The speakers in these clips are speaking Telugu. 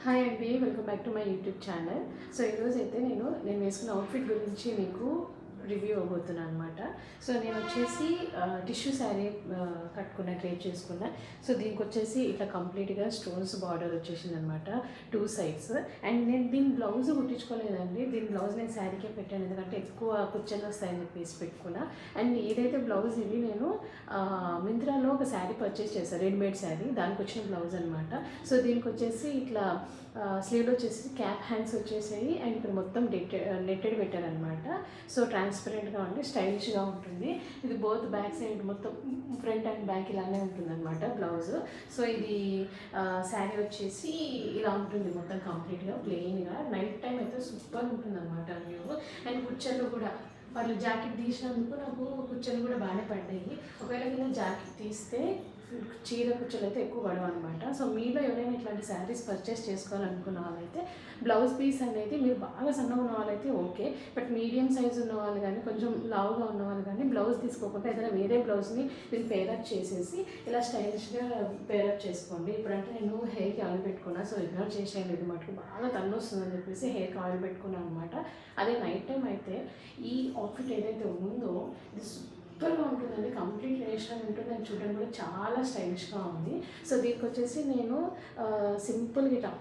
హాయ్ అండి, welcome back to my YouTube channel. So ఈరోజు అయితే నేను వేసుకున్న అవుట్ఫిట్ గురించి మీకు రివ్యూ అవ్వబోతున్నాను అనమాట. సో నేను వచ్చేసి టిష్యూ శారీ కట్టుకున్న, క్రియేట్ చేసుకున్నా. సో దీనికి వచ్చేసి ఇట్లా కంప్లీట్గా స్టోన్స్ బార్డర్ వచ్చేసింది అనమాట, 2 sides. అండ్ నేను దీని బ్లౌజ్ కుట్టించుకోలేదండి. దీని బ్లౌజ్ నేను శారీకే పెట్టాను, ఎందుకంటే ఎక్కువ కుచ్చలు వస్తాయని చెప్పేసి పెట్టుకున్నా. అండ్ ఏదైతే బ్లౌజ్ ఇది నేను మింత్రాలో ఒక శారీ పర్చేస్ చేశాను, రెడీమేడ్ శారీ, దానికి వచ్చిన బ్లౌజ్ అనమాట. సో దీనికి వచ్చేసి ఇట్లా స్లీవ్లో వచ్చేసి క్యాప్ హ్యాండ్స్ వచ్చేసాయి. అండ్ ఇక్కడ మొత్తం నెట్టెడ్ పెట్టారనమాట. సో ట్రాన్స్పరెంట్గా ఉండి స్టైలిష్గా ఉంటుంది. ఇది బోత్ బ్యాక్ సైడ్ మొత్తం ఫ్రంట్ అండ్ బ్యాక్ ఇలానే ఉంటుంది అనమాట బ్లౌజ్. సో ఇది శారీ వచ్చేసి ఇలా ఉంటుంది మొత్తం కంప్లీట్గా ప్లెయిన్గా. నైట్ టైం అయితే సూపర్ ఉంటుంది అనమాట వ్యూ. అండ్ కుచ్చర్లు కూడా వాళ్ళు జాకెట్ తీసినందుకు నాకు కుచ్చలు కూడా బాగానే పడ్డాయి. ఒకవేళ కింద జాకెట్ తీస్తే చీర కుచ్చలు అయితే ఎక్కువ పడవు అనమాట. సో మీలో ఎవరైనా ఇట్లాంటి శారీస్ పర్చేస్ చేసుకోవాలనుకున్న వాళ్ళైతే బ్లౌజ్ పీస్ అనేది మీరు బాగా సన్నగా ఉన్న వాళ్ళైతే ఓకే, బట్ మీడియం సైజ్ ఉన్న వాళ్ళు కానీ కొంచెం లావుగా ఉన్న వాళ్ళు కానీ బ్లౌజ్ తీసుకోకుండా ఏదైనా వేరే బ్లౌజ్ని మీరు పేరప్ చేసేసి ఇలా స్టైలిష్గా పేరప్ చేసుకోండి. ఇప్పుడంటే నేను హెయిర్కి ఆయిల్ పెట్టుకున్నా, సో ఇగ్నోర్ చేసేయండి. ఇది మటుకు బాగా తన్ను వస్తుందని చెప్పేసి హెయిర్కి ఆయిల్ పెట్టుకున్నాను అనమాట. అదే నైట్ టైం అయితే ఈ అవుట్ఫిట్ ఏదైతే ఉందో ఇది సూపర్గా ఉంటుందండి. కంప్లీట్ నేషనల్ ఉంటుంది అని చూడడానికి కూడా చాలా స్టైలిష్గా ఉంది. సో దీనికి వచ్చేసి నేను సింపుల్గా ఇట్లా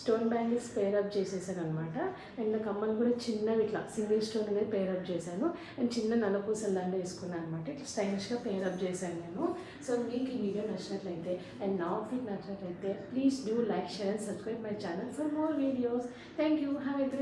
స్టోన్ బ్యాంగిల్స్ పేరప్ చేసేసాను అనమాట. అండ్ కమ్మలు కూడా చిన్నవి ఇట్లా సింగిల్ స్టోన్ అనేది పేరప్ చేశాను. అండ్ చిన్న నల్లపూసలు దండ వేసుకున్నాను అనమాట. ఇట్లా స్టైలిష్గా పేరప్ చేశాను నేను. సో మీకు ఈ వీడియో నచ్చినట్లయితే అండ్ నా అవుట్ఫిట్ నచ్చినట్లయితే please do like, share and subscribe my channel for more videos. Thank you. Have a great